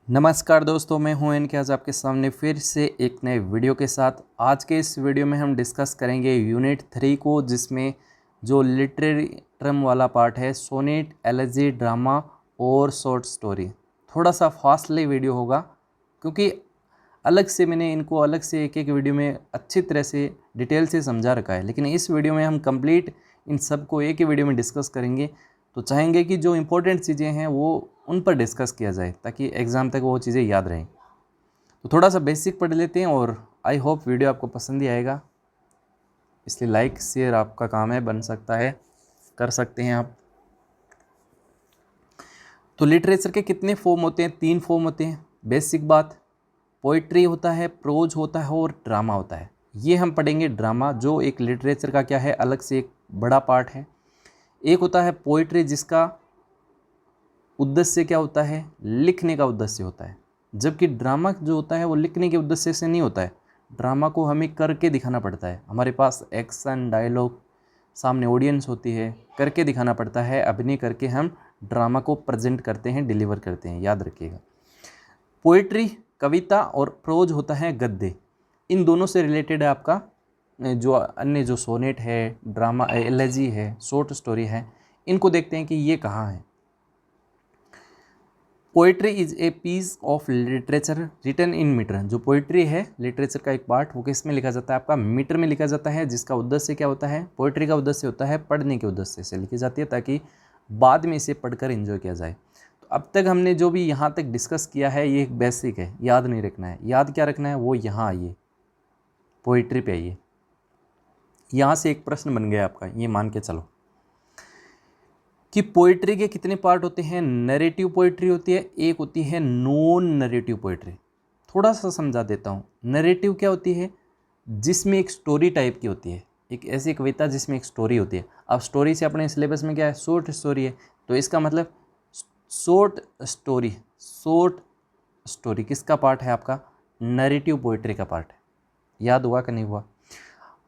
नमस्कार दोस्तों, मैं हूं एन के आज आपके सामने फिर से एक नए वीडियो के साथ। आज के इस वीडियो में हम डिस्कस करेंगे यूनिट 3 को, जिसमें जो लिटरेरी टर्म वाला पार्ट है, सोनेट, एलेजी, ड्रामा और शॉर्ट स्टोरी। थोड़ा सा फास्टली वीडियो होगा क्योंकि अलग से मैंने इनको अलग से एक एक वीडियो में अच्छी तरह से डिटेल से समझा रखा है, लेकिन इस वीडियो में हम कंप्लीट इन सब को एक ही वीडियो में डिस्कस करेंगे। तो चाहेंगे कि जो इम्पोर्टेंट चीज़ें हैं वो उन पर डिस्कस किया जाए ताकि एग्ज़ाम तक वो चीज़ें याद रहें। तो थोड़ा सा बेसिक पढ़ लेते हैं और आई होप वीडियो आपको पसंद ही आएगा, इसलिए लाइक शेयर आपका काम है, बन सकता है, कर सकते हैं आप। तो लिटरेचर के कितने फॉर्म होते हैं? 3 फॉर्म होते हैं। बेसिक बात, पोइट्री होता है, प्रोज होता है और ड्रामा होता है। ये हम पढ़ेंगे ड्रामा, जो एक लिटरेचर का क्या है, अलग से एक बड़ा पार्ट है। एक होता है पोइट्री, जिसका उद्देश्य क्या होता है, लिखने का उद्देश्य होता है, जबकि ड्रामा जो होता है वो लिखने के उद्देश्य से नहीं होता है। ड्रामा को हमें करके दिखाना पड़ता है, हमारे पास एक्शन, डायलॉग, सामने ऑडियंस होती है, करके दिखाना पड़ता है। अभिनय करके हम ड्रामा को प्रेजेंट करते हैं, डिलीवर करते हैं, याद रखिएगा। पोइट्री कविता और प्रोज होता है गद्य। इन दोनों से रिलेटेड है आपका जो अन्य जो सोनेट है, ड्रामा, एलेजी है, शॉर्ट स्टोरी है। इनको देखते हैं कि ये कहाँ है। Poetry is a piece of literature written in metre. जो पोइट्री है लिटरेचर का एक पार्ट, वो किस में लिखा जाता है? आपका मीटर में लिखा जाता है, जिसका उद्देश्य क्या होता है? पोइट्री का उद्देश्य होता है पढ़ने के उद्देश्य से लिखी जाती है, ताकि बाद में इसे पढ़कर एंजॉय किया जाए। तो अब तक हमने जो भी यहाँ तक डिस्कस किया है ये एक बेसिक है, याद नहीं रखना है। याद क्या रखना है? वो यहाँ आइए, पोइट्री पे आइए। यहाँ से एक प्रश्न बन गया आपका, ये मान के चलो कि पोइट्री के कितने पार्ट होते हैं। नरेटिव पोइट्री होती है, एक होती है नॉन नरेटिव पोइट्री। थोड़ा सा समझा देता हूँ। नरेटिव क्या होती है? जिसमें एक स्टोरी टाइप की होती है, एक ऐसी कविता जिसमें एक स्टोरी होती है। अब स्टोरी से अपने सिलेबस में क्या है? शॉर्ट स्टोरी है, तो इसका मतलब शॉर्ट स्टोरी। शॉर्ट स्टोरी किसका पार्ट है? आपका नरेटिव पोइट्री का पार्ट है। याद हुआ कि नहीं हुआ?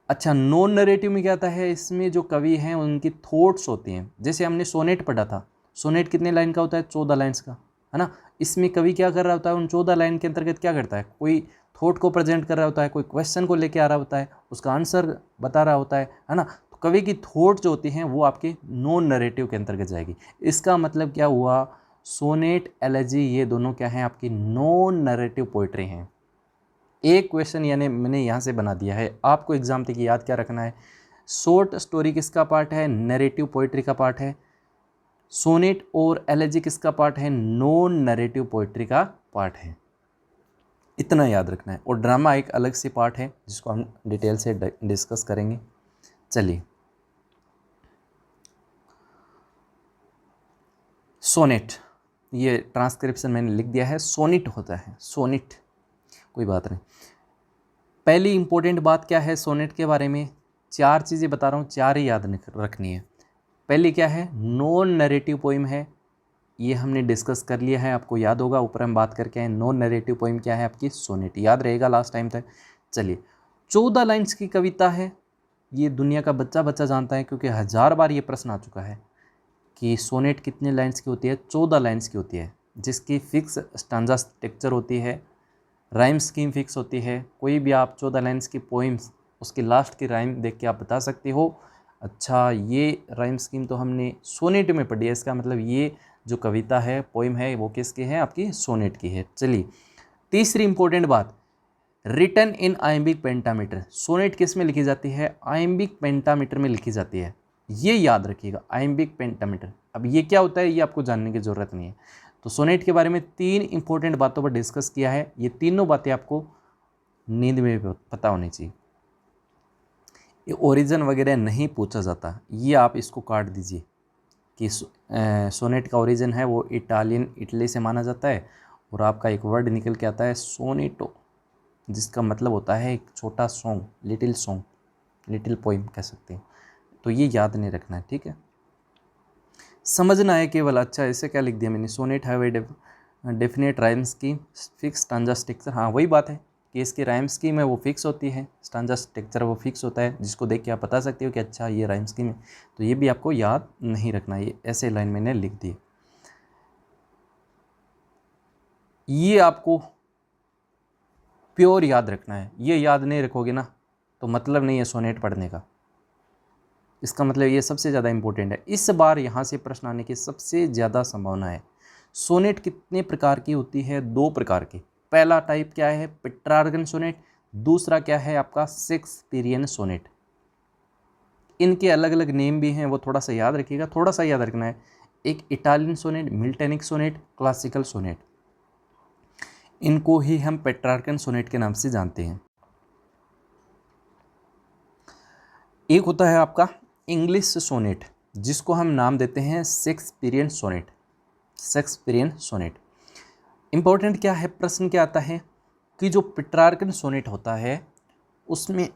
अच्छा, नॉन नरेटिव में क्या आता है? इसमें जो कवि हैं उनकी थॉट्स होती हैं। जैसे हमने सोनेट पढ़ा था, सोनेट कितने लाइन का होता है? 14 लाइन्स का, है ना। इसमें कवि क्या कर रहा होता है? उन 14 लाइन के अंतर्गत क्या करता है? कोई थॉट को प्रेजेंट कर रहा होता है, कोई क्वेश्चन को लेके आ रहा होता है, उसका आंसर बता रहा होता है ना। तो कवि की थॉट जो होती हैं वो आपके नॉन नरेटिव के अंतर्गत जाएगी। इसका मतलब क्या हुआ? सोनेट, एलेजी, ये दोनों क्या हैं? आपकी नॉन नरेटिव पोइट्री हैं। एक क्वेश्चन यानी मैंने यहाँ से बना दिया है, आपको एग्जाम तक याद क्या रखना है? शॉर्ट स्टोरी किसका पार्ट है? नरेटिव पोइट्री का पार्ट है। सोनेट और एलेजी किसका पार्ट है? नॉन नरेटिव पोइट्री का पार्ट है। इतना याद रखना है। और ड्रामा एक अलग से पार्ट है जिसको हम डिटेल से डिस्कस करेंगे। चलिए, सोनेट, ये ट्रांसक्रिप्शन मैंने लिख दिया है, सोनेट होता है, सोनेट, कोई बात नहीं। पहली इंपॉर्टेंट बात क्या है सोनेट के बारे में? 4 चीज़ें बता रहा हूँ, 4 ही याद रखनी है। पहली क्या है? नॉन नरेटिव पोइम है, ये हमने डिस्कस कर लिया है, आपको याद होगा, ऊपर हम बात करके आए। नॉन नरेटिव पोइम क्या है? आपकी सोनेट, याद रहेगा लास्ट टाइम तक। चलिए, 14 लाइन्स की कविता है, ये दुनिया का बच्चा बच्चा जानता है क्योंकि 1000 बार ये प्रश्न आ चुका है कि सोनेट कितने लाइन्स की होती है? 14 लाइन्स की होती है, जिसकी फिक्स स्टांजा स्ट्रक्चर होती है, राइम स्कीम फिक्स होती है। कोई भी आप 14 लाइन्स की पोइम्स, उसकी लास्ट की राइम देख के आप बता सकते हो, अच्छा ये राइम स्कीम तो हमने सोनेट में पढ़ी है, इसका मतलब ये जो कविता है, पोइम है, वो किसकी है? आपकी सोनेट की है। चलिए, तीसरी इंपॉर्टेंट बात, written in iambic pentameter. Sonnet किस में लिखी जाती है? आइम्बिक पेंटामीटर में लिखी जाती है, ये याद रखिएगा, आइम्बिक पेंटामीटर। अब ये क्या होता है ये आपको जानने की ज़रूरत नहीं है। तो सोनेट के बारे में 3 इंपॉर्टेंट बातों पर डिस्कस किया है, ये तीनों बातें आपको नींद में भी पता होनी चाहिए। ये ओरिजिन वगैरह नहीं पूछा जाता, ये आप इसको काट दीजिए कि सोनेट का ओरिजिन है वो इटली से माना जाता है, और आपका एक वर्ड निकल के आता है सोनेटो, जिसका मतलब होता है एक छोटा सॉन्ग, लिटिल पोइम कह सकते हैं। तो ये याद नहीं रखना है, ठीक है, समझना है केवल। अच्छा, इसे क्या लिख दिया मैंने? Sonnet have a definite rhyme scheme, fix stanza structure. हाँ, वही बात है कि इसकी राइम स्कीम है वो फिक्स होती है, स्टांजा स्ट्रक्चर वो फिक्स होता है, जिसको देख के आप बता सकते हो कि अच्छा ये राइम स्कीम है। तो ये भी आपको याद नहीं रखना, ये ऐसे लाइन मैंने लिख दी। ये आपको प्योर याद रखना है। ये याद नहीं रखोगे ना तो मतलब नहीं है सोनेट पढ़ने का। इसका मतलब ये सबसे ज़्यादा इंपॉर्टेंट है। इस बार यहाँ से प्रश्न आने की सबसे ज़्यादा संभावना है। सोनेट कितने प्रकार की होती है? 2 प्रकार की। पहला टाइप क्या है? Petrarchan sonnet. दूसरा क्या है आपका? Shakespearean sonnet. इनके अलग अलग नेम भी हैं, वो थोड़ा सा याद रखिएगा, थोड़ा सा याद रखना है। एक Italian sonnet, Miltonic sonnet, classical sonnet, इनको ही हम पेट्रार्कन सोनेट के नाम से जानते हैं। एक होता है आपका इंग्लिश सोनेट, जिसको हम नाम देते हैं Shakespearean sonnet. Shakespearean sonnet important क्या है, प्रश्न क्या आता है कि जो पेट्रार्कन सोनेट होता है उसमें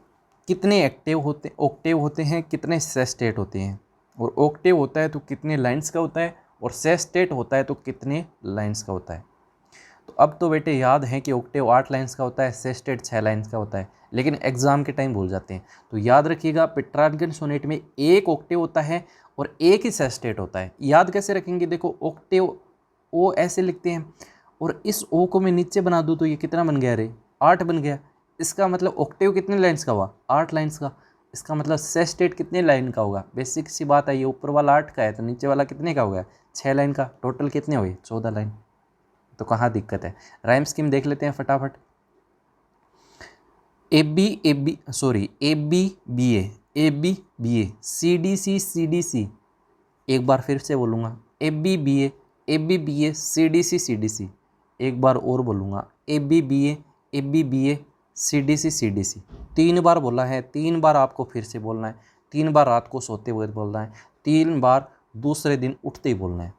कितने ऑक्टेव होते हैं, कितने सेस्टेट होते हैं। और ऑक्टेव होता है तो कितने लाइंस का होता है, और सेस्टेट होता है तो कितने लाइंस का होता है। तो अब तो बेटे याद है कि ऑक्टेव 8 लाइंस का होता है, सेस्टेट 6 लाइंस का होता है, लेकिन एग्जाम के टाइम भूल जाते हैं। तो याद रखिएगा, पेट्रार्कन सोनेट में एक ऑक्टेव होता है और एक ही सेस्टेट होता है। याद कैसे रखेंगे? देखो, ऑक्टेव ओ ऐसे लिखते हैं, और इस ओ को मैं नीचे बना दूँ तो ये कितना बन गया रे? 8 बन गया। इसका मतलब ऑक्टेव कितने लाइंस का हुआ? 8 लाइंस का। इसका मतलब सेस्टेट कितने लाइन का होगा? बेसिक सी बात है, ये ऊपर वाला 8 का है तो नीचे वाला कितने का होगा? 6 लाइन का। टोटल कितने हुए? 14 लाइन। तो कहाँ दिक्कत है? राइम स्कीम देख लेते हैं फटाफट। A B B A, C D C. एक बार फिर से बोलूँगा, A B B A, C D C. एक बार और बोलूँगा, A B A, C D सी। 3 बार बोला है, 3 बार आपको फिर से बोलना है, 3 बार रात को सोते हुए बोलना है, 3 बार दूसरे दिन उठते ही बोलना है।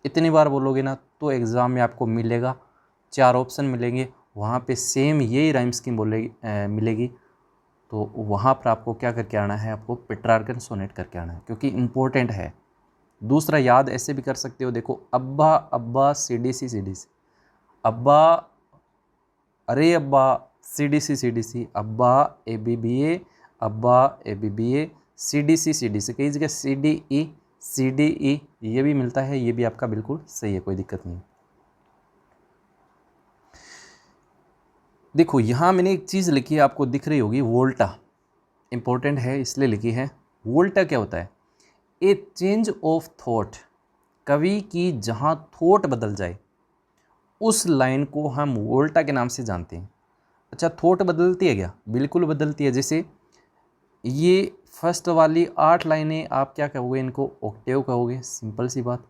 इतनी बार बोलोगे ना तो एग्ज़ाम में आपको मिलेगा, 4 ऑप्शन मिलेंगे, वहाँ पे सेम यही राइम स्कीम मिलेगी। तो वहाँ पर आपको क्या करके आना है? आपको पेट्रार्कन सोनेट करके आना है, क्योंकि इम्पोर्टेंट है। दूसरा याद ऐसे भी कर सकते हो, देखो, अब्बा अब्बा सी डी सी, अब्बा, अरे अब्बा, सी डी सी, अब्बा ए बी ए, अब्बा A B A, C D सी, कई जगह सी डी ई, ये भी मिलता है, ये भी आपका बिल्कुल सही है, कोई दिक्कत नहीं। देखो, यहाँ मैंने एक चीज़ लिखी है, आपको दिख रही होगी, वोल्टा। इंपॉर्टेंट है इसलिए लिखी है। वोल्टा क्या होता है? ए चेंज ऑफ थॉट। कवि की जहाँ थॉट बदल जाए उस लाइन को हम वोल्टा के नाम से जानते हैं। अच्छा, थॉट बदलती है क्या? बिल्कुल बदलती है। जैसे ये फर्स्ट वाली 8 लाइनें आप क्या कहोगे? इनको ऑक्टेव कहोगे, सिंपल सी बात।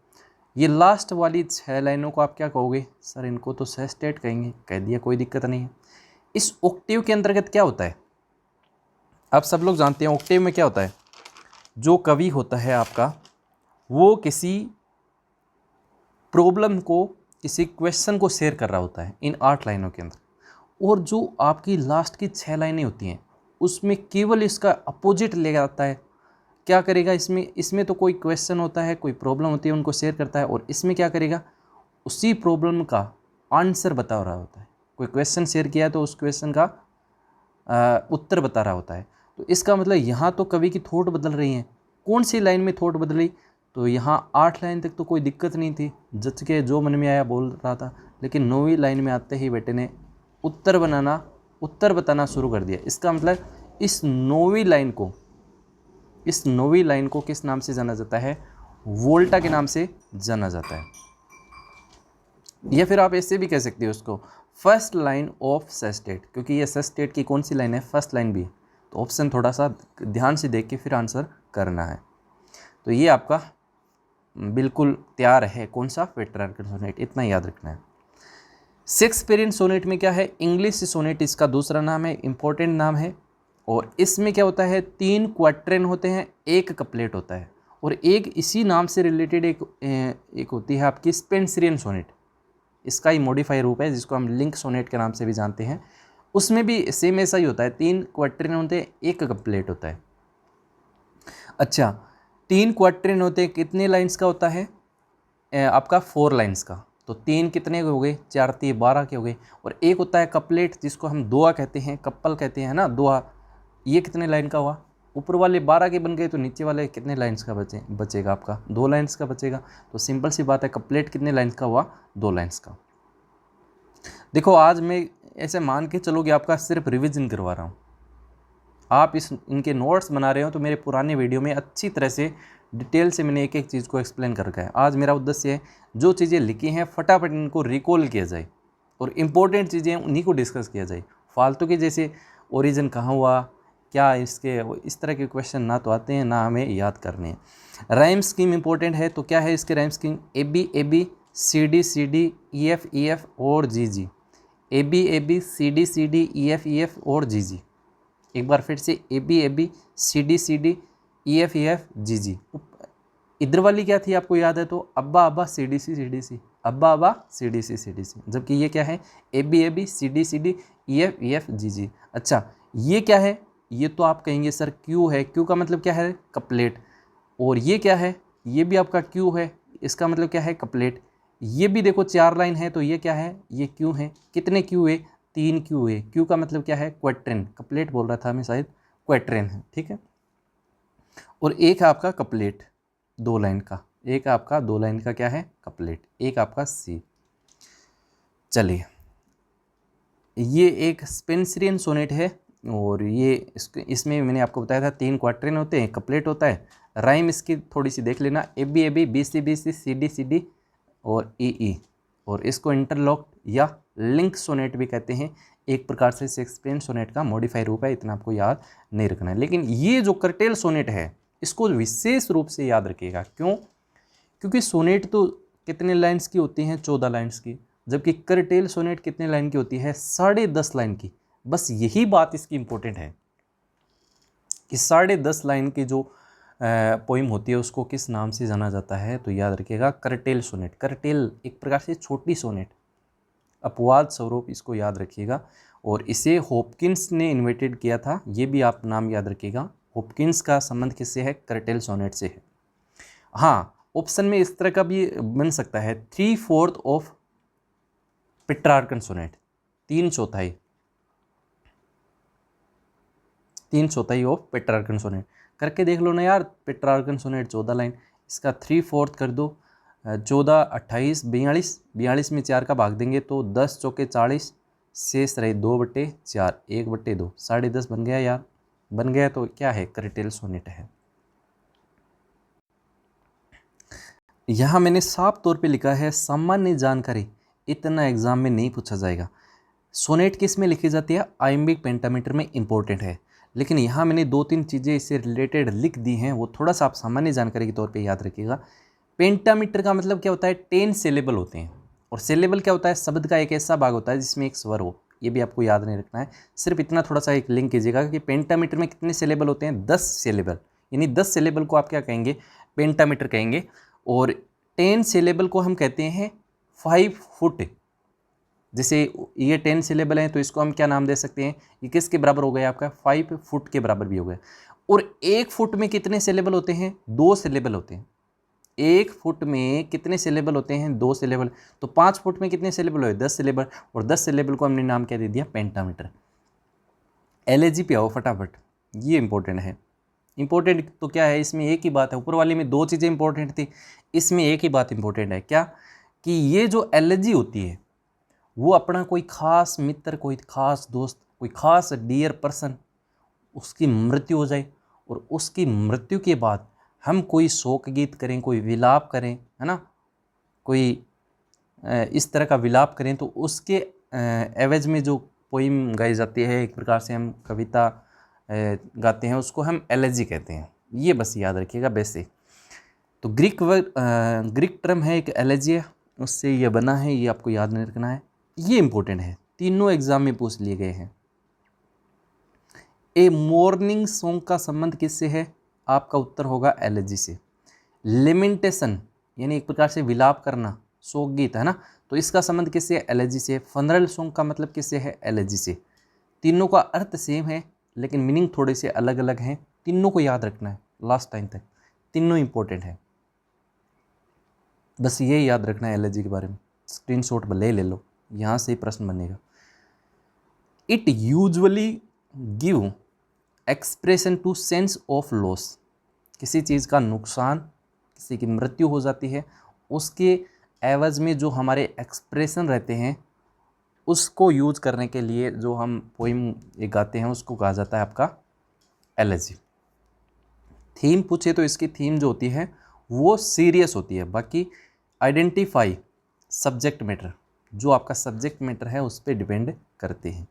ये लास्ट वाली 6 लाइनों को आप क्या कहोगे? सर इनको तो सेस्टेट कहेंगे। कह दिया, कोई दिक्कत नहीं है। इस ऑक्टेव के अंतर्गत क्या होता है? आप सब लोग जानते हैं ऑक्टेव में क्या होता है। जो कवि होता है आपका, वो किसी प्रॉब्लम को, किसी क्वेश्चन को शेयर कर रहा होता है इन 8 लाइनों के अंदर, और जो आपकी लास्ट की 6 लाइनें होती हैं उसमें केवल इसका अपोजिट ले आता है। क्या करेगा इसमें तो कोई क्वेश्चन होता है, कोई प्रॉब्लम होती है, उनको शेयर करता है, और इसमें क्या करेगा? उसी प्रॉब्लम का आंसर बता रहा होता है। कोई क्वेश्चन शेयर किया है तो उस क्वेश्चन का उत्तर बता रहा होता है। तो इसका मतलब यहाँ तो कवि की थॉट बदल रही है। कौन सी लाइन में थॉट बदली? तो यहाँ 8 लाइन तक तो कोई दिक्कत नहीं थी, जच के जो मन में आया बोल रहा था, लेकिन 9वीं लाइन में आते ही बेटे ने उत्तर बताना शुरू कर दिया। इसका मतलब इस 9वीं लाइन को किस नाम से जाना जाता है? वोल्टा के नाम से जाना जाता है। या फिर आप ऐसे भी कह सकते हो उसको, फर्स्ट लाइन ऑफ सेस्टेट, क्योंकि ये सेस्टेट की कौन सी लाइन है? फर्स्ट लाइन भी। तो ऑप्शन थोड़ा सा ध्यान से देख के फिर आंसर करना है। तो ये आपका बिल्कुल तैयार है, कौन सा? पेट्रार्कन सोनेट, इतना याद रखना है। शेक्सपियरियन सोनेट में क्या है? इंग्लिश सोनेट इसका दूसरा नाम है, इंपॉर्टेंट नाम है। और इसमें क्या होता है? 3 क्वाट्रेन होते हैं, 1 कपलेट होता है, और एक इसी नाम से रिलेटेड एक होती है आपकी स्पेंसरियन सोनेट। इसका ही मॉडिफाई रूप है, जिसको हम लिंक सोनेट के नाम से भी जानते हैं। उसमें भी सेम ऐसा ही होता है, 3 क्वाट्रेन होते हैं, 1 कपलेट होता है। अच्छा, 3 क्वाट्रेन होते हैं, कितने लाइंस का होता है? आपका 4 लाइंस का। तो 3 कितने हो गए? 4 3 12 के हो गए। और एक होता है कपलेट, जिसको हम दोहा कहते हैं, कप्पल कहते हैं ना, दोहा। ये कितने लाइन का हुआ? ऊपर वाले 12 के बन गए, तो नीचे वाले कितने लाइंस का बचेगा आपका? 2 लाइंस का बचेगा। तो सिंपल सी बात है, कपलेट कितने लाइंस का हुआ? 2 लाइंस का। देखो आज मैं ऐसे मान के चलो कि आपका सिर्फ रिवीजन करवा रहा हूँ, आप इनके नोट्स बना रहे हो तो मेरे पुराने वीडियो में अच्छी तरह से डिटेल से मैंने एक एक चीज़ को एक्सप्लेन कर रखा है। आज मेरा उद्देश्य है जो चीज़ें लिखी हैं फटाफट इनको रिकॉल किया जाए और इम्पोर्टेंट चीज़ें उन्हीं को डिस्कस किया जाए। फालतू के जैसे ओरिजिन कहाँ हुआ, क्या इसके, इस तरह के क्वेश्चन ना तो आते हैं ना हमें याद करने हैं। राइम स्कीम इंपॉर्टेंट है, तो क्या है इसके rhyme scheme? A B C D E F और G. A B C D E F और जी। एक बार फिर से A B C D E F G. इधर वाली क्या थी आपको याद है तो अब्बा अब्बा सी डी सी, अब्बा अब्बा सी डी सी, जबकि ये क्या है? A B C D E F G. अच्छा ये क्या है? ये तो आप कहेंगे सर क्यू है, क्यू का मतलब क्या है? कपलेट। और ये क्या है? ये भी आपका क्यू है, इसका मतलब क्या है? कपलेट। ये भी देखो 4 लाइन है तो ये क्या है? ये क्यू है। कितने क्यू है? 3 क्यू है। क्यू का मतलब क्या है? क्वेट्रेन। कपलेट बोल रहा था मैं शायद, क्वेट्रेन है, ठीक है। और एक है आपका कपलेट 2 लाइन का, एक आपका 2 लाइन का क्या है? कपलेट। एक आपका सी। चलिए ये एक स्पेंसरियन सोनेट है और ये इसमें मैंने आपको बताया था 3 क्वार्टरेन होते हैं, कपलेट होता है। राइम इसकी थोड़ी सी देख लेना, ए बी सी डी और ई। और इसको इंटरलॉक्ड या लिंक सोनेट भी कहते हैं। एक प्रकार से शेक्सपियन सोनेट का मॉडिफाई रूप है, इतना आपको याद नहीं रखना है। लेकिन ये जो कर्टेल सोनेट है इसको विशेष रूप से याद रखिएगा। क्यों? क्योंकि सोनेट तो कितने लाइन्स की होती हैं? 14 लाइन्स की, जबकि कर्टेल सोनेट कितने लाइन की होती है? 10.5 लाइन की। बस यही बात इसकी इंपॉर्टेंट है कि 10.5 लाइन की जो पोइम होती है उसको किस नाम से जाना जाता है? तो याद रखिएगा कर्टेल सोनेट। कर्टेल एक प्रकार से छोटी सोनेट, अपवाद स्वरूप इसको याद रखिएगा। और इसे हॉपकिंस ने इन्वेंटेड किया था, ये भी आप नाम याद रखिएगा। हॉपकिंस का संबंध किससे है? कर्टेल सोनेट से है। हाँ, ऑप्शन में इस तरह का भी बन सकता है 3/4 of Petrarchan sonnet, 3/4 of Petrarchan sonnet. करके देख लो ना यार, पेट्रार्कन सोनेट 14 लाइन, इसका 3/4 कर दो, 14, 28, 42, 42 में 4 का भाग देंगे तो 10 चौके 40, शेष रहे 2/4, 1/2, 10.5 बन गया यार, बन गया। तो क्या है? कर्टेल सोनेट है। यहाँ मैंने साफ तौर पे लिखा है सामान्य जानकारी, इतना एग्जाम में नहीं पूछा जाएगा। सोनेट किस में लिखी जाती है? आइम्बिक पेंटामीटर में इंपॉर्टेंट है। लेकिन यहाँ मैंने 2-3 चीज़ें इससे रिलेटेड लिख दी हैं, वो थोड़ा सा आप सामान्य जानकारी के तौर पे याद रखिएगा। पेंटामीटर का मतलब क्या होता है? 10 सिलेबल होते हैं। और सिलेबल क्या होता है? शब्द का एक ऐसा भाग होता है जिसमें एक स्वर हो। ये भी आपको याद नहीं रखना है, सिर्फ इतना थोड़ा सा एक लिंक कीजिएगा कि पेंटामीटर में कितने सिलेबल होते हैं? 10 सिलेबल। यानी 10 सिलेबल को आप क्या कहेंगे? पेंटामीटर कहेंगे। और 10 सिलेबल को हम कहते हैं 5 फुट। जैसे ये 10 सिलेबल हैं तो इसको हम क्या नाम दे सकते हैं? ये किसके बराबर हो गया? आपका 5 फुट के बराबर भी हो गया। और 1 फुट में कितने सिलेबल होते हैं? 2 सिलेबल होते हैं। 1 फुट में कितने सिलेबल होते हैं? 2 सिलेबल। तो 5 फुट में कितने सिलेबल हुए? 10 सिलेबल। और 10 सिलेबल को हमने नाम क्या दे दिया? पेंटामीटर। एलएजी पे आओ फटाफट, ये इंपॉर्टेंट है। इंपॉर्टेंट तो क्या है? इसमें एक ही बात है, ऊपर वाले में 2 चीज़ें इंपॉर्टेंट थी, इसमें एक ही बात इंपॉर्टेंट है। क्या? कि ये जो एलएजी होती है वो अपना कोई खास मित्र, कोई खास दोस्त, कोई खास डियर पर्सन, उसकी मृत्यु हो जाए और उसकी मृत्यु के बाद हम कोई शोक गीत करें, कोई विलाप करें, है ना, कोई इस तरह का विलाप करें, तो उसके एवज में जो पोइम गाई जाती है, एक प्रकार से हम कविता गाते हैं, उसको हम एलेजी कहते हैं। ये बस याद रखिएगा बेसिक। तो ग्रीक टर्म है एक एलेजी, उससे ये बना है, ये आपको याद नहीं रखना है। ये इंपॉर्टेंट है, तीनों एग्जाम में पूछ लिए गए हैं। ए मॉर्निंग सॉन्ग का संबंध किससे है? आपका उत्तर होगा एलेजी से। लेमेंटेशन यानी एक प्रकार से विलाप करना, शोक गीत, है ना, तो इसका संबंध किससे है? एलेजी से। फनरल सॉन्ग का मतलब किससे है? एलेजी से। तीनों का अर्थ सेम है लेकिन मीनिंग थोड़े से अलग अलग हैं, तीनों को याद रखना है लास्ट टाइम तक, तीनों इंपॉर्टेंट है। बस ये याद रखना है एलर्जी के बारे में, स्क्रीनशॉट भले ले लो, यहाँ से ही प्रश्न बनेगा। It usually give expression to sense of loss. किसी चीज़ का नुकसान, किसी की मृत्यु हो जाती है, उसके एवज में जो हमारे एक्सप्रेशन रहते हैं उसको यूज करने के लिए जो हम पोइम एक गाते हैं उसको कहा जाता है आपका एलेजी। थीम पूछे तो इसकी थीम जो होती है वो सीरियस होती है। बाकी आइडेंटिफाई सब्जेक्ट मैटर, जो आपका सब्जेक्ट मैटर है उस पर डिपेंड करते हैं।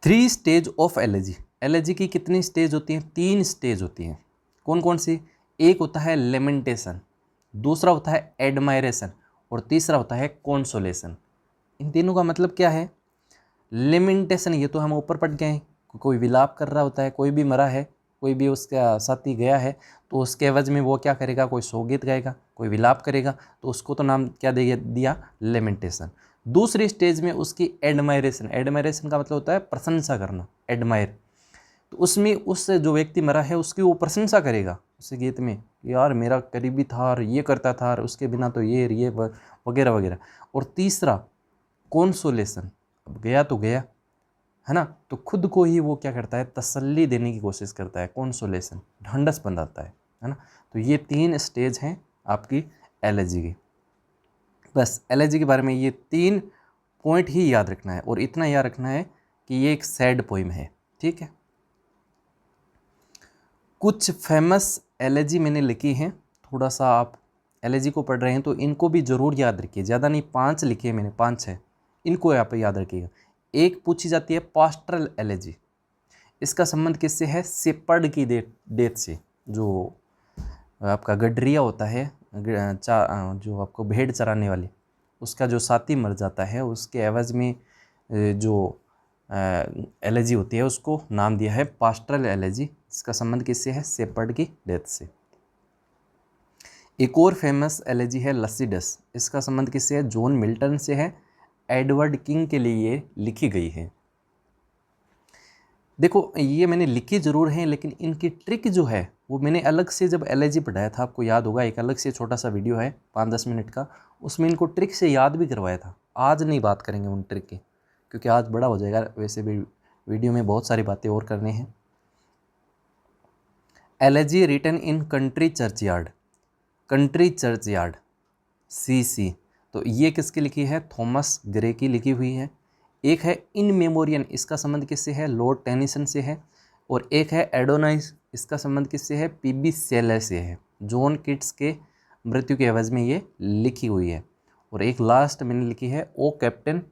3 स्टेज ऑफ एलेजी। एलेजी की कितनी स्टेज होती हैं? 3 स्टेज होती हैं। कौन कौन सी? एक होता है लेमेंटेशन, दूसरा होता है एडमायरेशन और तीसरा होता है कॉन्सोलेशन। इन तीनों का मतलब क्या है? लेमेंटेशन ये तो हम ऊपर पढ़ गए हैं, कोई विलाप कर रहा होता है, कोई भी मरा है, कोई भी उसका साथी गया है तो उसके एवज में वो क्या करेगा? कोई शोकगीत गाएगा, कोई विलाप करेगा, तो उसको तो नाम क्या दिया? लेमेंटेशन। दूसरी स्टेज में उसकी एडमायरेशन। एडमायरेशन का मतलब होता है प्रशंसा करना, एडमायर। तो उसमें उस जो व्यक्ति मरा है उसकी वो प्रशंसा करेगा उस गीत में, यार मेरा करीबी था और ये करता था और उसके बिना तो ये वगैरह वगैरह। और तीसरा कॉन्सोलेशन, अब गया तो गया है ना, तो खुद को ही वो क्या करता है? तसल्ली देने की कोशिश करता है, कॉन्सोलेशन, ढंढस बंधाता है ना। तो ये 3 स्टेज हैं आपकी एलेजी की। बस एलेजी के बारे में ये 3 पॉइंट ही याद रखना है और इतना याद रखना है कि ये एक सैड पोइम है, ठीक है। कुछ फेमस एलेजी मैंने लिखी हैं, थोड़ा सा आप एलेजी को पढ़ रहे हैं तो इनको भी ज़रूर याद रखिए। ज़्यादा नहीं, 5 लिखे हैं मैंने, 5-6, इनको आप याद रखिएगा। एक पूछी जाती है पास्टरल एलेजी। इसका संबंध किससे है? शेपर्ड की डेथ से। जो आपका गडरिया होता है, जो आपको भेड़ चराने वाले, उसका जो साथी मर जाता है उसके एवज में जो एलेजी होती है उसको नाम दिया है पास्टरल एलेजी। इसका संबंध किससे है? शेपर्ड की डेथ से। एक और फेमस एलेजी है लसीडस। इसका संबंध किससे है? जॉन मिल्टन से है। एडवर्ड किंग के लिए ये लिखी गई है। देखो ये मैंने लिखी ज़रूर है लेकिन इनकी ट्रिक जो है वो मैंने अलग से जब एलेजी पढ़ाया था, आपको याद होगा, एक अलग से छोटा सा वीडियो है 5-10 मिनट का, उसमें इनको ट्रिक से याद भी करवाया था। आज नहीं बात करेंगे उन ट्रिक की क्योंकि आज बड़ा हो जाएगा, वैसे भी वीडियो में बहुत सारी बातें और करनी हैं। Elegy written in country churchyard, country churchyard CC, तो ये किसकी लिखी है? थॉमस ग्रे की लिखी हुई है। एक है इन मेमोरियन, इसका संबंध किससे है? लॉर्ड टेनिसन से है। और एक है एडोनाइस, इसका संबंध किससे है? PB शेले से है। जॉन किट्स के मृत्यु के एवज में ये लिखी हुई है। और एक लास्ट मैंने लिखी है O captain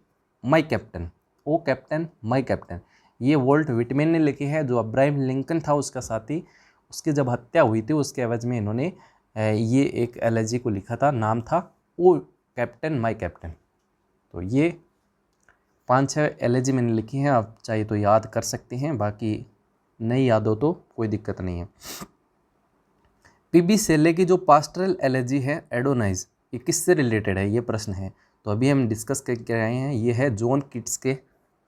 my captain, O captain my captain, ये वॉल्ट विटमैन ने लिखी है, जो अब्राहम लिंकन था उसका साथी, उसकी जब हत्या हुई थी उसके एवज में इन्होंने ये एक एलेजी को लिखा था, नाम था ओ कैप्टन माय कैप्टन। तो ये 5-6 एलेजी मैंने लिखी हैं, आप चाहे तो याद कर सकते हैं, बाकी नहीं याद हो तो कोई दिक्कत नहीं है। PB शेले की जो पास्टरल एलेजी है एडोनाइज, ये किससे रिलेटेड है? ये प्रश्न है। तो अभी हम डिस्कस करके आए हैं, ये है जॉन किट्स के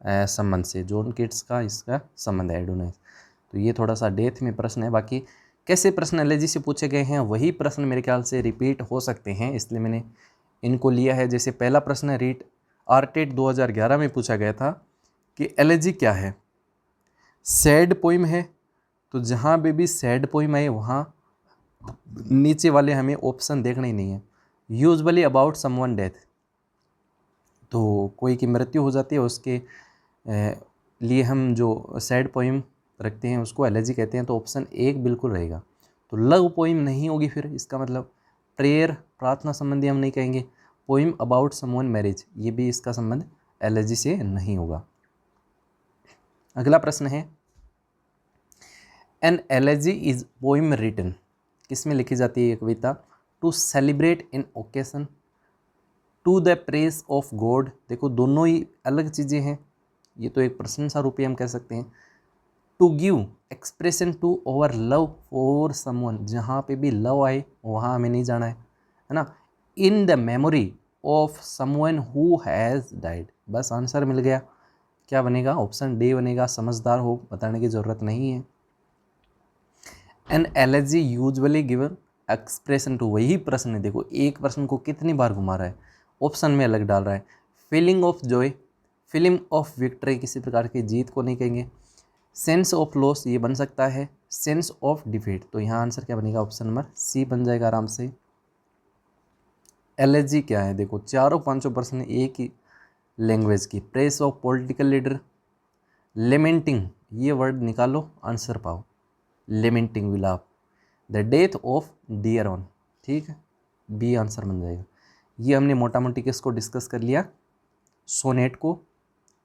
संबंध से, जॉन किट्स का इसका संबंध है एडोनाइज। तो ये थोड़ा सा डेथ में प्रश्न है, बाकी कैसे प्रश्न एलेजी से पूछे गए हैं वही प्रश्न मेरे ख्याल से रिपीट हो सकते हैं, इसलिए मैंने इनको लिया है। जैसे पहला प्रश्न है आरटेट 2011 में पूछा गया था कि एलेजी क्या है? सैड पोइम है। तो जहाँ पे भी सैड पोइम है वहाँ नीचे वाले हमें ऑप्शन देखना ही नहीं है। यूजुअली अबाउट समवन डेथ, तो कोई की मृत्यु हो जाती है उसके लिए हम जो सैड पोइम रखते हैं उसको एलेजी कहते हैं, तो ऑप्शन 1 बिल्कुल रहेगा। तो लव पोइम नहीं होगी, फिर इसका मतलब प्रेयर, प्रार्थना संबंधी हम नहीं कहेंगे। पोइम अबाउट समवन मैरिज, ये भी इसका संबंध एलेजी से नहीं होगा। अगला प्रश्न है an elegy is poem written, किसमें लिखी जाती है ये कविता? To celebrate in occasion, to the praise of God. देखो दोनों ही अलग चीज़ें हैं, ये तो एक प्रशंसा रूपी हम कह सकते हैं। To give expression to over love for someone, जहाँ पे भी लव आए वहाँ हमें नहीं जाना है ना। In the memory of someone who has died, बस आंसर मिल गया। क्या बनेगा? ऑप्शन D बनेगा। समझदार हो, बताने की ज़रूरत नहीं है। An elegy usually given expression to, वही प्रश्न है, देखो एक प्रश्न को कितनी बार घुमा रहा है, ऑप्शन में अलग डाल रहा है। Feeling of Joy, feeling of victory, किसी प्रकार की जीत को नहीं कहेंगे। सेंस ऑफ लॉस, ये बन सकता है। सेंस ऑफ डिफीट, तो यहाँ आंसर क्या बनेगा? ऑप्शन नंबर C बन जाएगा आराम से। एलएचजी क्या है, देखो 400-500% एक ही लैंग्वेज की। Press of political leader, lamenting, ये वर्ड निकालो आंसर पाओ, लेमेंटिंग विलाप, the death of dear on, ठीक है, बी आंसर बन जाएगा। ये हमने मोटा मोटी किसको डिस्कस कर लिया, सोनेट को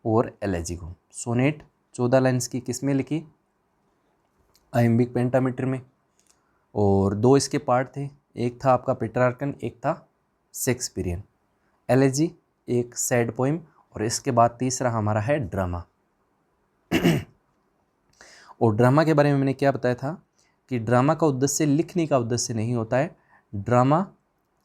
और एलएचजी को। सोनेट 14 लाइन्स की किस में लिखी, आइम्बिक पेंटामीटर में, और 2 इसके पार्ट थे, एक था आपका पेट्रार्कन, एक था शेक्सपियरियन। एलएचजी एक सैड पोइम, और इसके बाद तीसरा हमारा है ड्रामा। और ड्रामा के बारे में मैंने क्या बताया था कि ड्रामा का उद्देश्य लिखने का उद्देश्य नहीं होता है, ड्रामा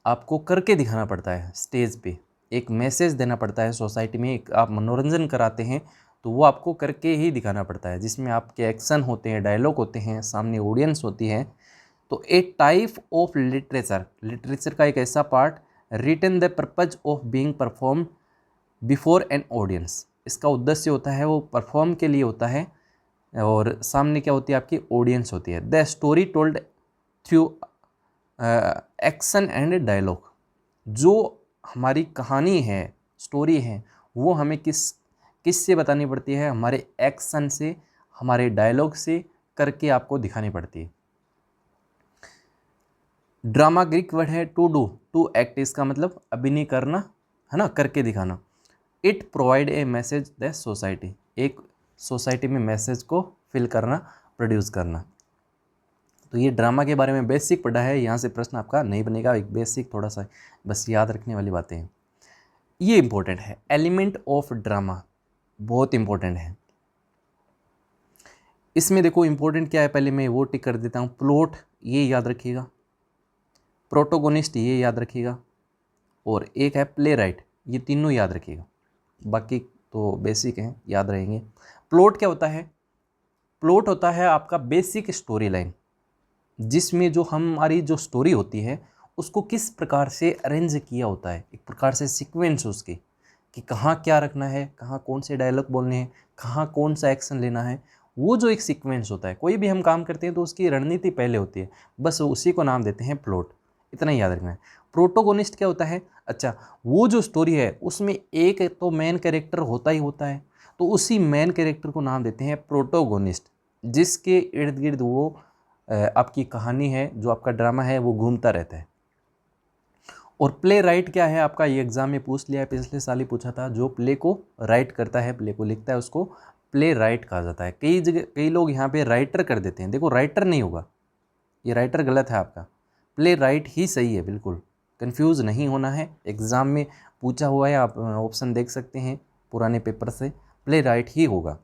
आपको करके दिखाना पड़ता है, स्टेज पे एक मैसेज देना पड़ता है सोसाइटी में, एक आप मनोरंजन कराते हैं तो वो आपको करके ही दिखाना पड़ता है, जिसमें आपके एक्शन होते हैं, डायलॉग होते हैं, सामने ऑडियंस होती है। तो a type of literature, literature का एक ऐसा part written the purpose of being perform before an audience, इसका उद्देश्य होता है वो परफॉर्म के लिए होता है, और सामने क्या होती है, आपकी ऑडियंस होती है। The story told through action and dialogue, जो हमारी कहानी है, स्टोरी है, वो हमें किस से बतानी पड़ती है, हमारे एक्शन से, हमारे डायलॉग से करके आपको दिखानी पड़ती है। ड्रामा ग्रीक वर्ड है टू डू, टू एक्ट, इसका मतलब अभिनय करना है ना, करके दिखाना। It provide a message the society, एक सोसाइटी में मैसेज को फिल करना, प्रोड्यूस करना। तो ये ड्रामा के बारे में बेसिक पढ़ा है, यहाँ से प्रश्न आपका नहीं बनेगा, एक बेसिक थोड़ा सा बस याद रखने वाली बातें हैं। ये इंपॉर्टेंट है, एलिमेंट ऑफ ड्रामा बहुत इंपॉर्टेंट है। इसमें देखो इंपॉर्टेंट क्या है, पहले मैं वो टिक कर देता हूँ। प्लॉट ये याद रखिएगा, प्रोटोगोनिस्ट ये याद रखिएगा, और एक है प्ले राइट, ये तीनों याद रखिएगा, बाकी तो बेसिक हैं, याद रहेंगे। प्लॉट क्या होता है, प्लॉट होता है आपका बेसिक स्टोरी लाइन, जिसमें जो हमारी जो स्टोरी होती है उसको किस प्रकार से अरेंज किया होता है, एक प्रकार से सीक्वेंस उसकी, कि कहाँ क्या रखना है, कहाँ कौन से डायलॉग बोलने हैं, कहाँ कौन सा एक्शन लेना है, वो जो एक सीक्वेंस होता है। कोई भी हम काम करते हैं तो उसकी रणनीति पहले होती है, बस उसी को नाम देते हैं प्लॉट, इतना ही याद रखना है। प्रोटोगोनिस्ट क्या होता है, अच्छा वो जो स्टोरी है उसमें एक तो मेन कैरेक्टर होता ही होता है, तो उसी मेन कैरेक्टर को नाम देते हैं प्रोटोगोनिस्ट, जिसके इर्द गिर्द वो आपकी कहानी है, जो आपका ड्रामा है वो घूमता रहता है। और प्ले राइट क्या है आपका, ये एग्जाम में पूछ लिया है, पिछले साल ही पूछा था, जो प्ले को राइट करता है, प्ले को लिखता है, उसको प्ले राइट कहा जाता है। कई जगह कई लोग यहाँ पे राइटर कर देते हैं, देखो राइटर नहीं होगा, ये राइटर गलत है आपका, प्ले राइट ही सही है, बिल्कुल कंफ्यूज नहीं होना है, एग्ज़ाम में पूछा हुआ है, आप ऑप्शन देख सकते हैं पुराने पेपर से, प्ले राइट ही होगा।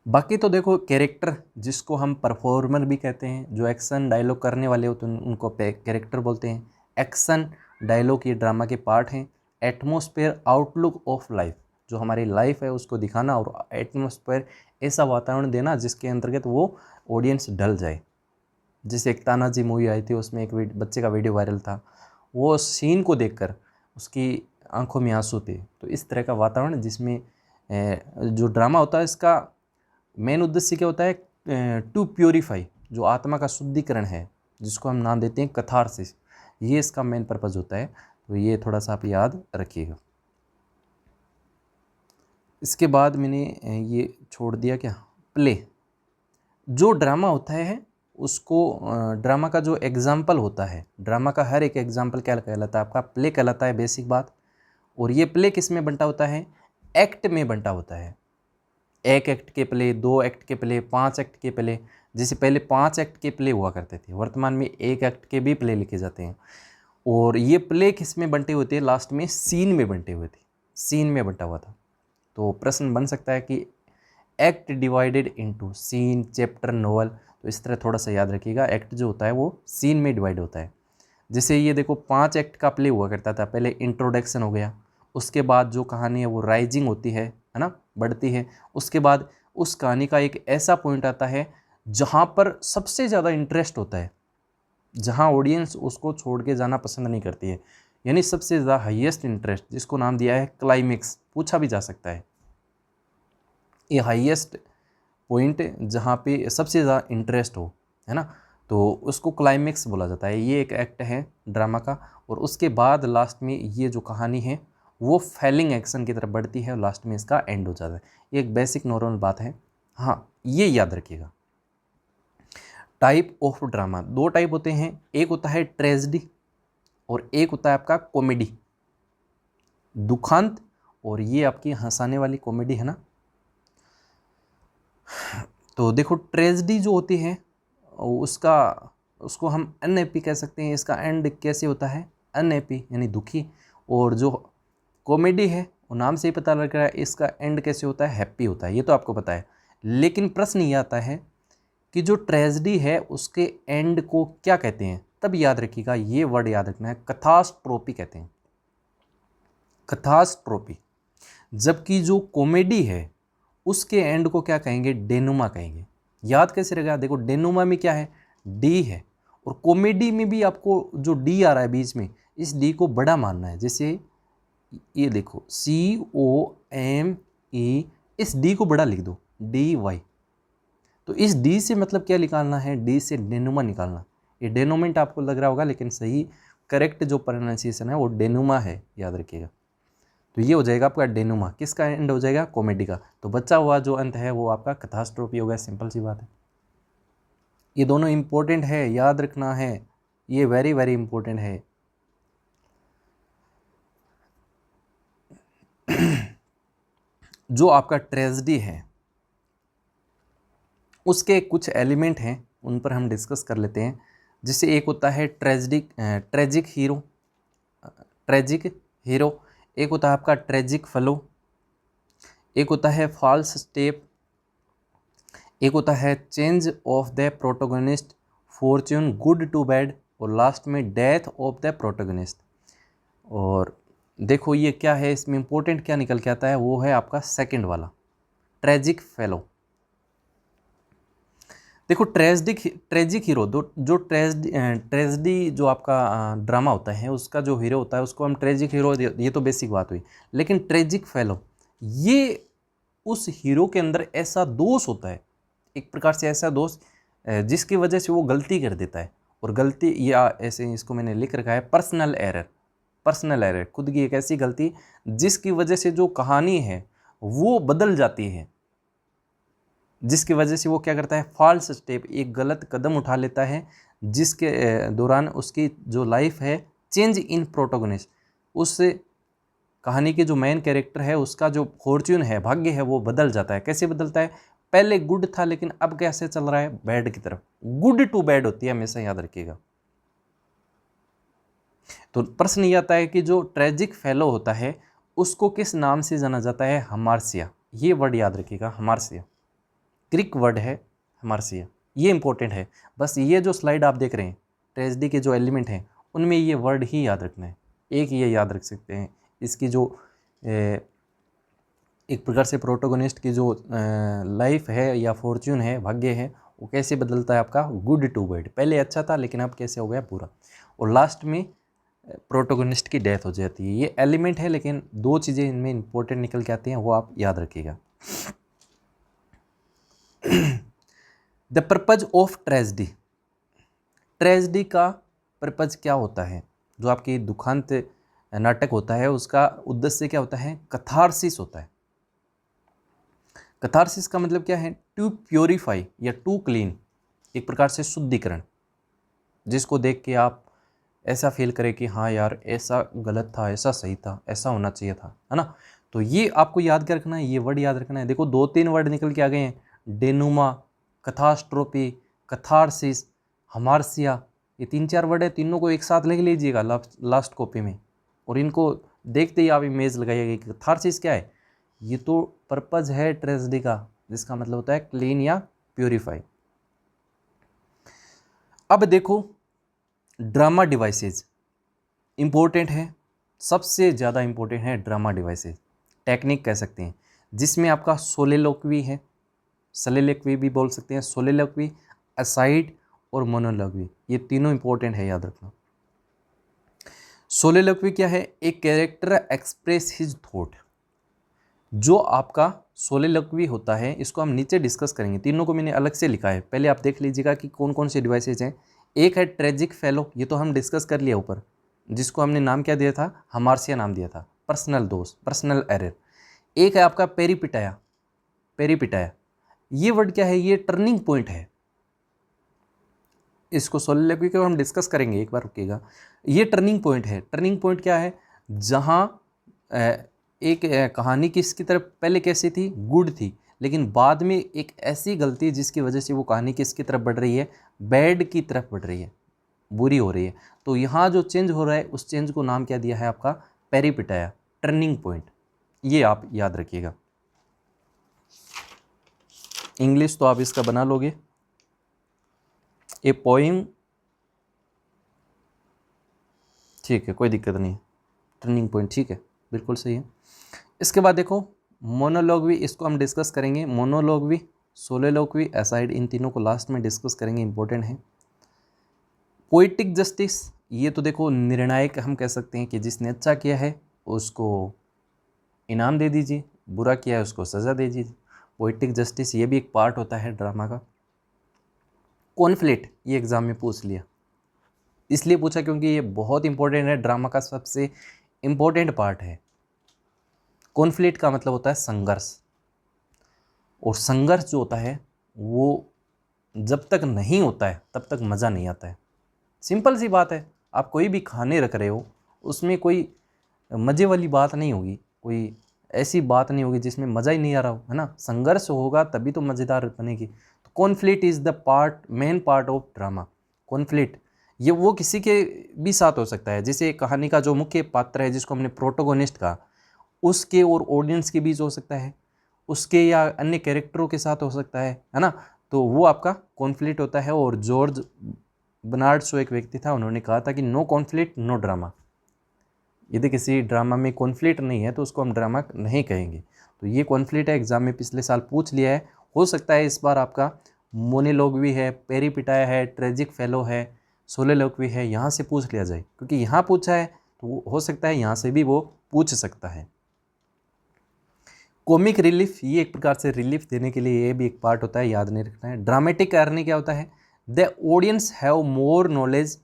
बाकी तो देखो कैरेक्टर, जिसको हम परफॉर्मर भी कहते हैं, जो एक्शन डायलॉग करने वाले होते हैं उनको कैरेक्टर बोलते हैं। एक्शन डायलॉग ये ड्रामा के पार्ट हैं। एटमॉस्फेयर आउटलुक ऑफ लाइफ, जो हमारी लाइफ है उसको दिखाना, और एटमॉस्फेयर ऐसा वातावरण देना जिसके अंतर्गत वो ऑडियंस ढल जाए। जैसे एक तानाजी मूवी आई थी, उसमें एक बच्चे का वीडियो वायरल था, वो सीन को देखकर उसकी आंखों में आंसू थे। तो इस तरह का वातावरण जिसमें जो ड्रामा होता है इसका मेन उद्देश्य क्या होता है, टू प्योरीफाई, जो आत्मा का शुद्धिकरण है, जिसको हम नाम देते हैं कथारसिस, ये इसका मेन पर्पज़ होता है। तो ये थोड़ा सा आप याद रखिएगा। इसके बाद मैंने ये छोड़ दिया क्या, प्ले, जो ड्रामा होता है उसको ड्रामा का जो एग्जाम्पल होता है, ड्रामा का हर एक एग्जाम्पल क्या कहलाता है, आपका प्ले कहलाता है, बेसिक बात। और ये प्ले किस में बंटा होता है, एक्ट में बंटा होता है। 1 एक्ट के प्ले, 2 एक्ट के प्ले, 5 एक्ट के प्ले, जैसे पहले 5 एक्ट के प्ले हुआ करते थे, वर्तमान में 1 एक्ट के भी प्ले लिखे जाते हैं। और ये प्ले किस में बंटे होते हैं, लास्ट में सीन में बंटे हुए थे, सीन में बंटा हुआ था। तो प्रश्न बन सकता है कि act divided into scene, chapter, novel, तो इस तरह थोड़ा सा याद रखिएगा, एक्ट जो होता है वो सीन में डिवाइड होता है। जैसे ये देखो 5 एक्ट का प्ले हुआ करता था, पहले इंट्रोडक्शन हो गया, उसके बाद जो कहानी है वो राइजिंग होती है ना, बढ़ती है, उसके बाद उस कहानी का एक ऐसा पॉइंट आता है जहाँ पर सबसे ज़्यादा इंटरेस्ट होता है, जहाँ ऑडियंस उसको छोड़ के जाना पसंद नहीं करती है, यानी सबसे ज़्यादा हाईएस्ट इंटरेस्ट, जिसको नाम दिया है क्लाइमेक्स, पूछा भी जा सकता है। ये हाईएस्ट पॉइंट जहाँ पे सबसे ज़्यादा इंटरेस्ट हो, है ना, तो उसको क्लाइमेक्स बोला जाता है। ये एक एक्ट है ड्रामा का, और उसके बाद लास्ट में ये जो कहानी है वो फेलिंग एक्शन की तरफ बढ़ती है और लास्ट में इसका एंड हो जाता है। ये एक बेसिक नॉर्मल बात है, हाँ ये याद रखिएगा। टाइप ऑफ ड्रामा, दो टाइप होते हैं, एक होता है ट्रेजेडी और एक होता है आपका कॉमेडी, दुखांत, और ये आपकी हंसाने वाली कॉमेडी है ना। तो देखो ट्रेजेडी जो होती है उसको हम अनहैप्पी कह सकते हैं, इसका एंड कैसे होता है, अनहैप्पी यानी दुखी। और जो कॉमेडी है वो नाम से ही पता लग रहा है इसका एंड कैसे होता है, हैप्पी होता है, ये तो आपको पता है। लेकिन प्रश्न ये आता है कि जो ट्रेजेडी है उसके एंड को क्या कहते हैं, तब याद रखिएगा, ये वर्ड याद रखना है, कथास्ट्रोफी कहते हैं, कथास्ट्रोफी। जबकि जो कॉमेडी है उसके एंड को क्या कहेंगे, डेनुमा कहेंगे। याद कैसे रहेगा, देखो डेनुमा में क्या है, डी है, और कॉमेडी में भी आपको जो डी आ रहा है बीच में, इस डी को बड़ा मानना है। जैसे ये देखो COME, इस डी को बड़ा लिख दो, DY। तो इस डी से मतलब क्या निकालना है, डी से डेनुमा निकालना। ये डेनोमेंट आपको लग रहा होगा, लेकिन सही करेक्ट जो प्रोनाउंसिएशन है वो डेनुमा है, याद रखिएगा। तो ये हो जाएगा आपका डेनुमा, किसका एंड हो जाएगा, कॉमेडी का। तो बचा हुआ जो अंत है वो आपका कथास्ट्रोफी हो गया, सिंपल सी बात है। ये दोनों इंपॉर्टेंट है, याद रखना है, ये वेरी वेरी इंपॉर्टेंट है। जो आपका ट्रेजेडी है उसके कुछ एलिमेंट हैं, उन पर हम डिस्कस कर लेते हैं। जैसे एक होता है ट्रेजिक हीरो, एक होता है आपका ट्रेजिक फेलो, एक होता है फॉल्स स्टेप, एक होता है change of the protagonist, fortune good to bad, और लास्ट में डेथ ऑफ द प्रोटोगनिस्ट। और देखो ये क्या है, इसमें इंपॉर्टेंट क्या निकल के आता है, वो है आपका सेकंड वाला, ट्रेजिक फेलो। देखो ट्रेजिक हीरो, जो ट्रेजिडी जो आपका ड्रामा होता है उसका जो हीरो होता है उसको हम ट्रेजिक हीरो, ये तो बेसिक बात हुई। लेकिन ट्रेजिक फेलो, ये उस हीरो के अंदर ऐसा दोष होता है, एक प्रकार से ऐसा दोष जिसकी वजह से वो गलती कर देता है। और गलती, या ऐसे इसको मैंने लिख रखा है पर्सनल एरर, खुद की एक ऐसी गलती जिसकी वजह से जो कहानी है वो बदल जाती है, जिसकी वजह से वो क्या करता है, फॉल्स स्टेप, एक गलत कदम उठा लेता है, जिसके दौरान उसकी जो लाइफ है चेंज इन प्रोटोगनिस्ट, उस कहानी के जो मेन कैरेक्टर है उसका जो फॉर्च्यून है, भाग्य है, वो बदल जाता है। कैसे बदलता है, पहले गुड था लेकिन अब कैसे चल रहा है, बैड की तरफ, गुड टू बैड होती है, हमेशा याद रखिएगा। तो प्रश्न ये आता है कि जो ट्रेजिक फेलो होता है उसको किस नाम से जाना जाता है, हमार्सिया। ये वर्ड याद रखिएगा, हमार्सिया ग्रीक वर्ड है हमार्सिया, ये इंपॉर्टेंट है। बस ये जो स्लाइड आप देख रहे हैं, ट्रेजेडी के जो एलिमेंट हैं उनमें ये वर्ड ही याद रखना है, एक ये याद रख सकते हैं। इसकी जो एक प्रकार से प्रोटोगोनिस्ट की जो लाइफ है या फॉर्च्यून है, भाग्य है, वो कैसे बदलता है आपका, गुड टू बैड, पहले अच्छा था लेकिन अब कैसे हो गया बुरा, और लास्ट में प्रोटोगोनिस्ट की डेथ हो जाती है। ये एलिमेंट है, लेकिन दो चीज़ें इनमें इंपॉर्टेंट निकल के आती हैं, वो आप याद रखिएगा। The purpose of tragedy, tragedy का पर्पज क्या होता है, जो आपकी दुखांत नाटक होता है उसका उद्देश्य क्या होता है, कथारसिस होता है। कथारसिस का मतलब क्या है, टू प्योरीफाई या टू क्लीन, एक प्रकार से शुद्धिकरण, जिसको देख के आप ऐसा फील करें कि हाँ यार ऐसा गलत था, ऐसा सही था, ऐसा होना चाहिए था, है ना। तो ये आपको याद क्या रखना है, ये वर्ड याद रखना है। देखो 2-3 वर्ड निकल के आ गए हैं, डेनुमा, कथास्ट्रोफी, कथारसिस, हमार्सिया, ये 3-4 वर्ड है, तीनों को एक साथ लिख लीजिएगा लास्ट कॉपी में, और इनको देखते ही आप इमेज लगाइएगा कि कथारसिस क्या है। ये तो पर्पज है ट्रेजेडी का, जिसका मतलब होता है क्लीन या प्योरीफाई। अब देखो ड्रामा डिवाइसेज इंपॉर्टेंट है, सबसे ज़्यादा इंपॉर्टेंट है ड्रामा डिवाइसेज, टेक्निक कह सकते हैं, जिसमें आपका सोलिलोक्वी है, सलिलोक्वी भी बोल सकते हैं, सोलिलोक्वी, असाइड और मोनोलोक्वी, ये तीनों इंपॉर्टेंट है, याद रखना। सोलिलोक्वी क्या है, एक कैरेक्टर एक्सप्रेस हिज थॉट, जो आपका सोलिलोक्वी होता है इसको हम नीचे डिस्कस करेंगे, तीनों को मैंने अलग से लिखा है, पहले आप देख लीजिएगा कि कौन कौन से डिवाइसेज हैं। एक है ट्रेजिक फेलो, ये तो हम डिस्कस कर लिया ऊपर, जिसको हमने नाम क्या दिया था, हमार्सिया नाम दिया था, पर्सनल दोष, पर्सनल एरर। एक है आपका पेरीपिटाया, पेरीपिटाया ये वर्ड क्या है, ये टर्निंग पॉइंट है, इसको सोलिलोक्वी को हम डिस्कस करेंगे, एक बार रुकिएगा। ये टर्निंग पॉइंट है। टर्निंग पॉइंट क्या है, जहाँ एक कहानी किसकी तरफ पहले कैसी थी, गुड थी, लेकिन बाद में एक ऐसी गलती जिसकी वजह से वो कहानी किसकी तरफ बढ़ रही है, बैड की तरफ बढ़ रही है, बुरी हो रही है। तो यहाँ जो चेंज हो रहा है उस चेंज को नाम क्या दिया है आपका, पेरीपिटाया, टर्निंग पॉइंट। ये आप याद रखिएगा। इंग्लिश तो आप इसका बना लोगे, ए पोइम, ठीक है, कोई दिक्कत नहीं, टर्निंग पॉइंट, ठीक है, बिल्कुल सही है। इसके बाद देखो मोनोलॉग्वी, इसको हम डिस्कस करेंगे, मोनोलॉग्वी, सोलिलोक्वी, एसाइड, इन तीनों को लास्ट में डिस्कस करेंगे, इंपॉर्टेंट है। पोइटिक जस्टिस, ये तो देखो निर्णायक हम कह सकते हैं कि जिसने अच्छा किया है उसको इनाम दे दीजिए, बुरा किया है उसको सज़ा दे दीजिए। पोइटिक जस्टिस ये भी एक पार्ट होता है ड्रामा का। कॉन्फ्लिक्ट, ये एग्जाम में पूछ लिया, इसलिए पूछा क्योंकि ये बहुत इंपॉर्टेंट है, ड्रामा का सबसे इंपॉर्टेंट पार्ट है। कॉन्फ्लिक्ट का मतलब होता है संघर्ष, और संघर्ष जो होता है वो जब तक नहीं होता है तब तक मज़ा नहीं आता है। सिंपल सी बात है, आप कोई भी खाने रख रहे हो उसमें कोई मज़े वाली बात नहीं होगी, कोई ऐसी बात नहीं होगी जिसमें मज़ा ही नहीं आ रहा हो, है ना। संघर्ष होगा तभी तो मज़ेदार बनेगी। तो conflict is the part, main part of drama. Conflict ये वो किसी के भी साथ हो सकता है, जैसे कहानी का जो मुख्य पात्र है जिसको हमने प्रोटोगोनिस्ट कहा, उसके और ऑडियंस के बीच हो सकता है, उसके या अन्य कैरेक्टरों के साथ हो सकता है ना। तो वो आपका कॉन्फ्लिक्ट होता है। और जॉर्ज बर्नार्ड शो एक व्यक्ति था, उन्होंने कहा था कि नो कॉन्फ्लिक्ट नो ड्रामा। यदि किसी ड्रामा में कॉन्फ्लिक्ट नहीं है तो उसको हम ड्रामा नहीं कहेंगे। तो ये कॉन्फ्लिक्ट है, एग्जाम में पिछले साल पूछ लिया है, हो सकता है इस बार आपका मोनोलॉग्वी है, पेरीपिटाया है, ट्रेजिक फेलो है, सोलिलोक्वी है, यहाँ से पूछ लिया जाए, क्योंकि यहाँ पूछा है तो हो सकता है यहाँ से भी वो पूछ सकता है। कॉमिक रिलीफ, ये एक प्रकार से रिलीफ देने के लिए ये भी एक पार्ट होता है, याद नहीं रखना है। ड्रामेटिक अर्नी क्या होता है, the audience have more knowledge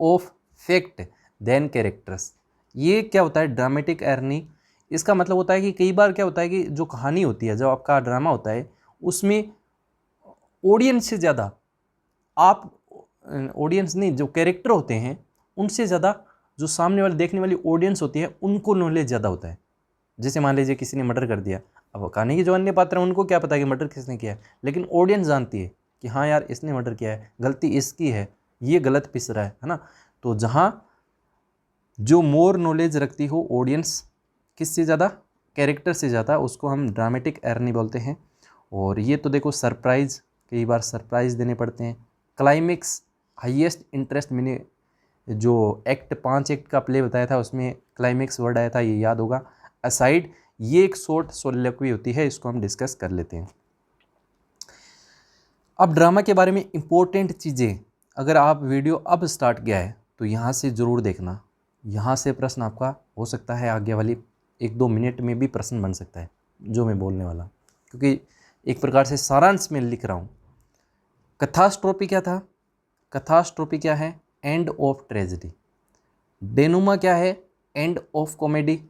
of fact than characters. ये क्या होता है ड्रामेटिक अर्नी, इसका मतलब होता है कि कई बार क्या होता है कि जो कहानी होती है, जो आपका ड्रामा होता है, उसमें ऑडियंस से ज़्यादा आप, ऑडियंस नहीं, जो कैरेक्टर होते हैं उनसे ज़्यादा जो सामने वाले देखने वाली ऑडियंस होती है उनको नॉलेज ज़्यादा होता है। जैसे मान लीजिए किसी ने मर्डर कर दिया, अब कहानी के जो अन्य पात्र हैं उनको क्या पता है कि मर्डर किसने किया है, लेकिन ऑडियंस जानती है कि हाँ यार इसने मर्डर किया है, गलती इसकी है, ये गलत पिस रहा है ना। तो जहाँ जो मोर नॉलेज रखती हो ऑडियंस, किससे ज़्यादा, कैरेक्टर से ज़्यादा, उसको हम ड्रामेटिक अर्नी बोलते हैं। और ये तो देखो सरप्राइज़, कई बार सरप्राइज़ देने पड़ते हैं। क्लाइमेक्स, हाईएस्ट इंटरेस्ट, मैंने जो एक्ट 5 एक्ट का प्ले बताया था उसमें क्लाइमेक्स वर्ड आया था, ये याद होगा। असाइड, ये एक शॉर्ट सोलिलोक्वी होती है, इसको हम डिस्कस कर लेते हैं। अब ड्रामा के बारे में इंपॉर्टेंट चीज़ें, अगर आप वीडियो अब स्टार्ट किया है तो यहाँ से ज़रूर देखना, यहाँ से प्रश्न आपका हो सकता है आगे वाली 1-2 मिनट में भी प्रश्न बन सकता है जो मैं बोलने वाला, क्योंकि एक प्रकार से सारांश में लिख रहा हूँ। कथास्ट्रोफी क्या था, कथास्ट्रोफी क्या है, एंड ऑफ ट्रेजेडी। डेनुमा क्या है, एंड ऑफ कॉमेडी।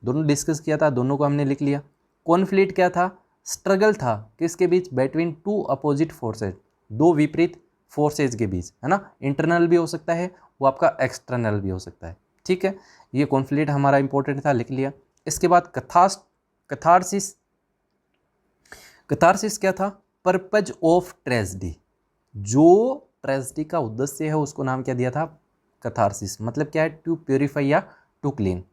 दोनों डिस्कस किया था, दोनों को हमने लिख लिया। कॉन्फ्लिक्ट क्या था, स्ट्रगल था किसके बीच, बिटवीन टू अपोजिट फोर्सेज, दो विपरीत फोर्सेज के बीच, है ना। इंटरनल भी हो सकता है, वो आपका एक्सटर्नल भी हो सकता है, ठीक है। ये कॉन्फ्लिक्ट हमारा इंपॉर्टेंट था, लिख लिया। इसके बाद कथारसिस, कथारसिस क्या था, पर्पज ऑफ ट्रेजेडी। जो ट्रेजेडी का उद्देश्य है उसको नाम क्या दिया था, कथारसिस। मतलब क्या है, टू प्योरीफाई या टू क्लीन।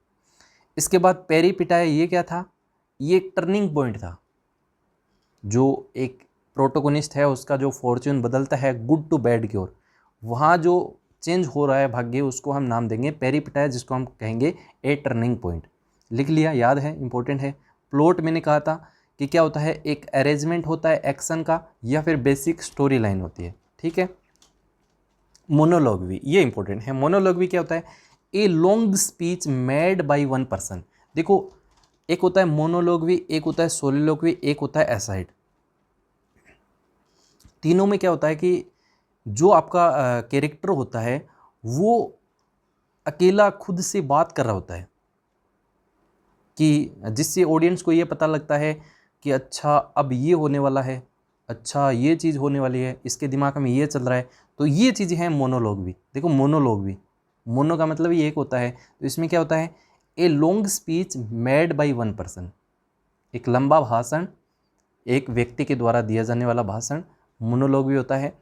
इसके बाद पेरीपिटाया, ये क्या था, ये एक टर्निंग पॉइंट था। जो एक प्रोटोगोनिस्ट है उसका जो फॉर्च्यून बदलता है गुड टू बैड की ओर, वहाँ जो चेंज हो रहा है भाग्य, उसको हम नाम देंगे पेरीपिटाया, जिसको हम कहेंगे ए टर्निंग पॉइंट। लिख लिया, याद है, इंपॉर्टेंट है। प्लॉट मैंने कहा था कि क्या होता है, एक अरेंजमेंट होता है एक्शन का या फिर बेसिक स्टोरी लाइन होती है, ठीक है। मोनोलॉग्वी, ये इंपॉर्टेंट है। मोनोलॉग्वी क्या होता है, a long speech made by one person. देखो एक होता है मोनोलॉग्वी, एक होता है सोलिलोक्वी, एक होता है एसाइड। तीनों में क्या होता है कि जो आपका कैरेक्टर होता है वो अकेला खुद से बात कर रहा होता है, कि जिससे ऑडियंस को ये पता लगता है कि अच्छा अब ये होने वाला है, अच्छा ये चीज़ होने वाली है, इसके दिमाग में ये चल रहा है। तो ये चीज़ें हैं मोनोलॉग भी। देखो मोनोलॉग भी, मोनो का मतलब ये एक होता है, तो इसमें क्या होता है, a long speech made by one person, एक लंबा भाषण एक व्यक्ति के द्वारा दिया जाने वाला भाषण मोनोलॉग भी होता है।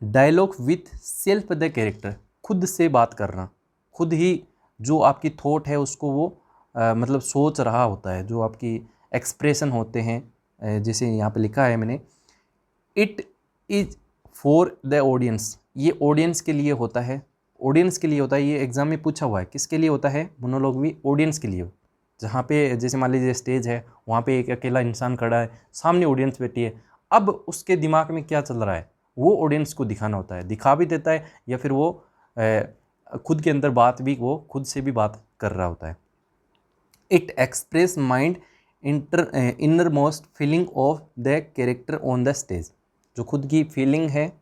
Dialogue with self the character, खुद से बात करना, खुद ही जो आपकी थॉट है उसको वो मतलब सोच रहा होता है, जो आपकी एक्सप्रेशन होते हैं, जैसे यहाँ पे लिखा है मैंने, it is for the audience, ये ऑडियंस के लिए होता है, ऑडियंस के लिए होता है। ये एग्जाम में पूछा हुआ है, किसके लिए होता है मोनोलॉग भी, ऑडियंस के लिए। जहाँ पे जैसे मान लीजिए स्टेज है, वहाँ पे एक अकेला इंसान खड़ा है, सामने ऑडियंस बैठी है, अब उसके दिमाग में क्या चल रहा है वो ऑडियंस को दिखाना होता है, दिखा भी देता है, या फिर वो खुद के अंदर बात भी, वो खुद से भी बात कर रहा होता है। It express mind inner most feeling of the character on the stage, जो खुद की फीलिंग है,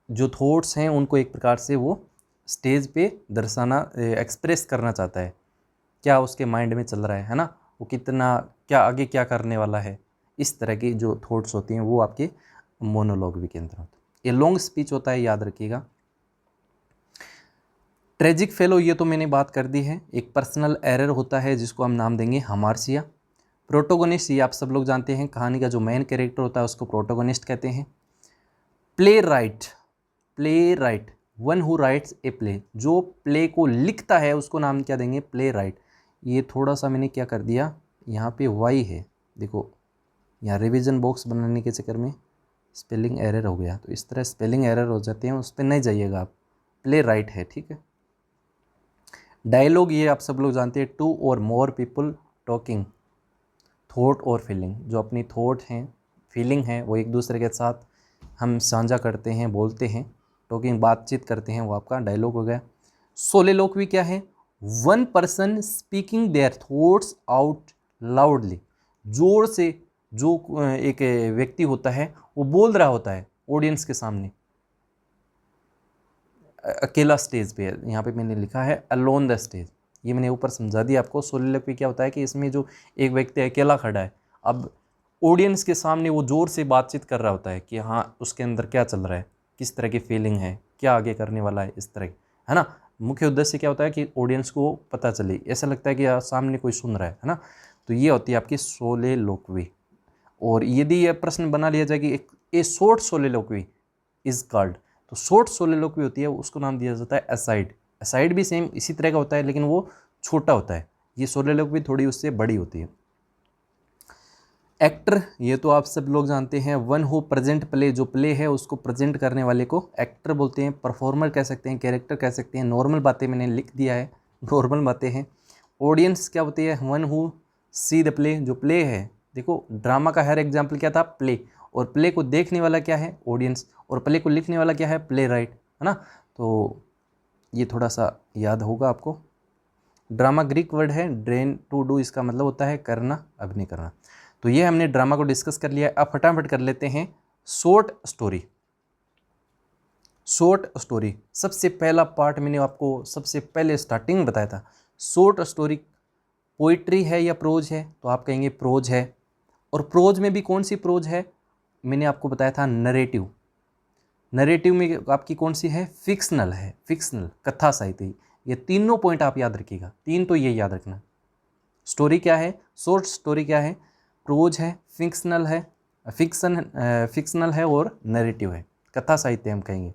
जो थॉट्स हैं, उनको एक प्रकार से वो स्टेज पे दर्शाना, एक्सप्रेस करना चाहता है, क्या उसके माइंड में चल रहा है ना, वो कितना, क्या आगे क्या करने वाला है, इस तरह की जो थॉट्स होती हैं वो आपके मोनोलॉग भी के अंदर होता है। ये लॉन्ग स्पीच होता है, याद रखिएगा। ट्रेजिक फेलो, ये तो मैंने बात कर दी है, एक पर्सनल एरर होता है जिसको हम नाम देंगे हमार्सिया। प्रोटोगोनिस्ट, ये आप सब लोग जानते हैं, कहानी का जो मेन कैरेक्टर होता है उसको प्रोटोगोनिस्ट कहते हैं। Play right, play right, one who writes a play, जो प्ले को लिखता है उसको नाम क्या देंगे, प्ले राइट। ये थोड़ा सा मैंने क्या कर दिया, यहाँ पे वाई है, देखो यहाँ रिवीजन बॉक्स बनाने के चक्कर में स्पेलिंग एरर हो गया, तो इस तरह स्पेलिंग एरर हो जाते हैं, उस पर नहीं जाइएगा आप, प्ले राइट है, ठीक है। डायलॉग, ये आप सब लोग जानते हैं, टू और मोर पीपल टॉकिंग, थॉट और फीलिंग, जो अपनी थॉट हैं, फीलिंग है, वो एक दूसरे के साथ हम साझा करते हैं, बोलते हैं, टॉकिंग बातचीत करते हैं, वो आपका डायलॉग हो गया। सोलिलोक्वी क्या है, one person speaking their thoughts out loudly, जोर से जो एक व्यक्ति होता है वो बोल रहा होता है ऑडियंस के सामने, अकेला स्टेज पे है, यहाँ पे मैंने लिखा है अलोन द स्टेज, ये मैंने ऊपर समझा दिया आपको। सोलिलोक्वी क्या होता है कि इसमें जो एक व्यक्ति अकेला खड़ा है, अब ऑडियंस के सामने वो जोर से बातचीत कर रहा होता है कि हाँ उसके अंदर क्या चल रहा है, किस तरह की फीलिंग है, क्या आगे करने वाला है, इस तरह है ना। मुख्य उद्देश्य क्या होता है कि ऑडियंस को पता चले, ऐसा लगता है कि सामने कोई सुन रहा है ना। तो ये होती है आपकी सोलिलोक्वी। और यदि यह प्रश्न बना लिया जाए कि एक ए शॉर्ट सोलिलोक्वी इज कॉल्ड, तो शॉर्ट सोलिलोक्वी होती है उसको नाम दिया जाता है एसाइड। एसाइड भी सेम इसी तरह का होता है, लेकिन वो छोटा होता है, ये सोलिलोक्वी थोड़ी उससे बड़ी होती है। एक्टर, ये तो आप सब लोग जानते हैं, वन हु प्रेजेंट प्ले, जो प्ले है उसको प्रेजेंट करने वाले को एक्टर बोलते हैं। परफॉर्मर कह सकते हैं, कैरेक्टर कह सकते हैं। नॉर्मल बातें मैंने लिख दिया है, नॉर्मल बातें हैं। ऑडियंस क्या होती है, one who see the play, जो प्ले है, देखो ड्रामा का हर एग्जाम्पल क्या था, प्ले, और प्ले को देखने वाला क्या है, ऑडियंस, और प्ले को लिखने वाला क्या है, प्ले राइट, है ना। तो ये थोड़ा सा याद होगा आपको। ड्रामा ग्रीक वर्ड है, ड्रेन टू डू, इसका मतलब होता है करना, अभिनय करना। तो ये हमने ड्रामा को डिस्कस कर लिया। अब फटाफट कर लेते हैं शॉर्ट स्टोरी। शॉर्ट स्टोरी सबसे पहला पार्ट मैंने आपको सबसे पहले स्टार्टिंग में बताया था। शॉर्ट स्टोरी पोइट्री है या प्रोज है, तो आप कहेंगे प्रोज है। और प्रोज में भी कौन सी प्रोज है, मैंने आपको बताया था नरेटिव। नरेटिव में आपकी कौन सी है, फिक्शनल है, फिक्शनल कथा साहित्य। ये तीनों पॉइंट आप याद रखिएगा, तीन तो ये याद रखना। स्टोरी क्या है, शॉर्ट स्टोरी क्या है, प्रोज है, फिक्शनल है, फिक्शनल है और नरेटिव है, कथा साहित्य हम कहेंगे।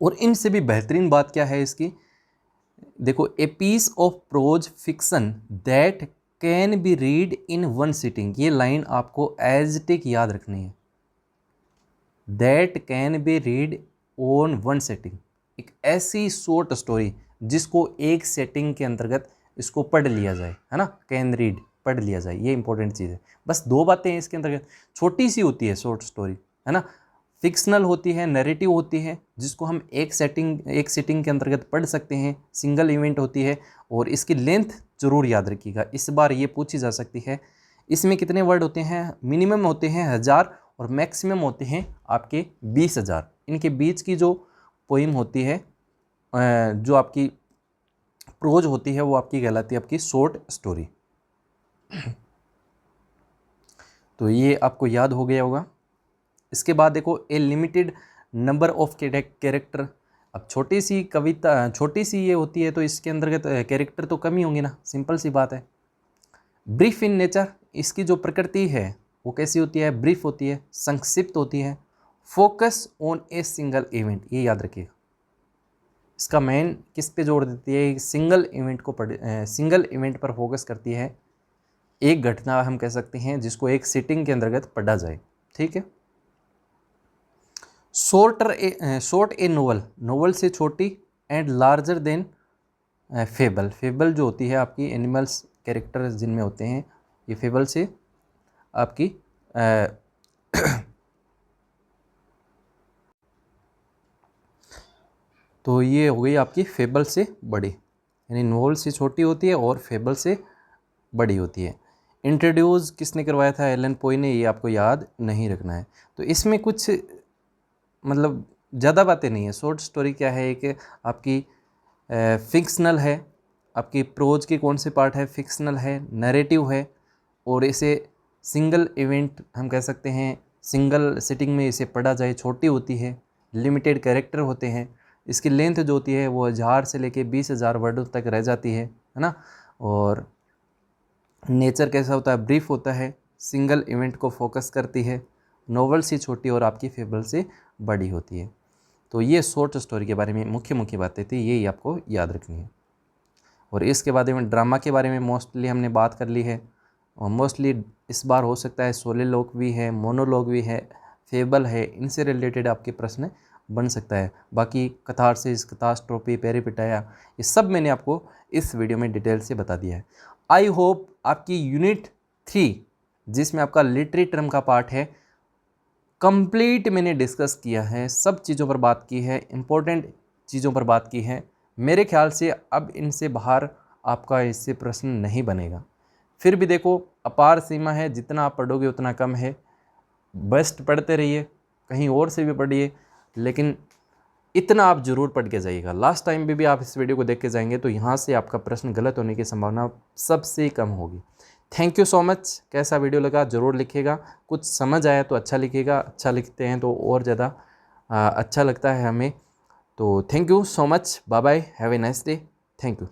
और इनसे भी बेहतरीन बात क्या है इसकी, देखो, a piece of prose fiction that can be read in one sitting, ये लाइन आपको एज टिक याद रखनी है। That can be read on one setting, एक ऐसी शॉर्ट स्टोरी जिसको एक सेटिंग के अंतर्गत इसको पढ़ लिया जाए, है ना, कैन रीड, पढ़ लिया जाए, ये इंपॉर्टेंट चीज़ है। बस दो बातें हैं इसके अंतर्गत, छोटी सी होती है शॉर्ट स्टोरी, है ना। फिक्शनल होती है, नैरेटिव होती है, जिसको हम एक सिटिंग के अंतर्गत पढ़ सकते हैं, सिंगल इवेंट होती है, और इसकी लेंथ जरूर याद रखिएगा, इस बार ये पूछी जा सकती है। इसमें कितने वर्ड होते हैं? मिनिमम होते हैं 1000 और मैक्सिमम होते हैं आपके 20,000। इनके बीच की जो पोइम होती है, जो आपकी प्रोज होती है, वो आपकी कहलाती है आपकी शॉर्ट स्टोरी। तो ये आपको याद हो गया होगा। इसके बाद देखो, ए लिमिटेड नंबर ऑफ कैरेक्टर। अब छोटी सी कविता, छोटी सी ये होती है, तो इसके अंतर्गत कैरेक्टर तो कम ही होंगे ना, सिंपल सी बात है। ब्रीफ इन नेचर, इसकी जो प्रकृति है वो कैसी होती है? ब्रीफ होती है, संक्षिप्त होती है। Focus on a single event, ये याद रखिएगा। इसका मेन किस पे जोड़ देती है? सिंगल इवेंट को सिंगल इवेंट पर फोकस करती है। एक घटना हम कह सकते हैं जिसको एक सिटिंग के अंतर्गत पढ़ा जाए, ठीक है। शॉर्ट ए नोवेल, नोवेल से छोटी, and larger than fable, fable जो होती है आपकी एनिमल्स कैरेक्टर जिनमें होते हैं, ये फेबल से आपकी तो ये हो गई आपकी फेबल से बड़ी, यानी नोवेल से छोटी होती है और फेबल से बड़ी होती है। इंट्रोड्यूस किसने करवाया था? एलन पोई ने, ये आपको याद नहीं रखना है। तो इसमें कुछ मतलब ज़्यादा बातें नहीं है। शॉर्ट स्टोरी क्या है? एक आपकी फिक्शनल है, आपकी प्रोज के कौन से पार्ट है? फिक्शनल है, नैरेटिव है, और इसे सिंगल इवेंट हम कह सकते हैं, सिंगल सिटिंग में इसे पढ़ा जाए, छोटी होती है, लिमिटेड कैरेक्टर होते हैं, इसकी लेंथ जो होती है वो 1000 से लेके 20,000 वर्डों तक रह जाती है ना। और नेचर कैसा होता है? ब्रीफ होता है, सिंगल इवेंट को फोकस करती है, नोवेल से छोटी और आपकी फेबल से बड़ी होती है। तो ये शॉर्ट स्टोरी के बारे में मुख्य बातें थी, यही आपको याद रखनी है। और इसके बाद में ड्रामा के बारे में मोस्टली हमने बात कर ली है, और मोस्टली इस बार हो सकता है सोलिलोक भी है, मोनोलॉग भी है, फेबल है, इनसे रिलेटेड आपके प्रश्न बन सकता है। बाकी कथारसिस, कथास्ट्रोफी, पेरिपेटाया, ये सब मैंने आपको इस वीडियो में डिटेल से बता दिया है। आई होप आपकी यूनिट 3 जिसमें आपका लिटरेरी टर्म का पार्ट है, कंप्लीट मैंने डिस्कस किया है, सब चीज़ों पर बात की है, इम्पोर्टेंट चीज़ों पर बात की है। मेरे ख्याल से अब इनसे बाहर आपका इससे प्रश्न नहीं बनेगा। फिर भी देखो, अपार सीमा है, जितना आप पढ़ोगे उतना कम है। बेस्ट पढ़ते रहिए, कहीं और से भी पढ़िए, लेकिन इतना आप जरूर पढ़ के जाइएगा। लास्ट टाइम भी आप इस वीडियो को देख के जाएंगे तो यहाँ से आपका प्रश्न गलत होने की संभावना सबसे कम होगी। Thank you so much. कैसा वीडियो लगा ज़रूर लिखिएगा, कुछ समझ आया तो अच्छा लिखिएगा, अच्छा लिखते हैं तो और ज़्यादा अच्छा लगता है हमें। तो thank you so much, bye bye, have a nice day, thank you.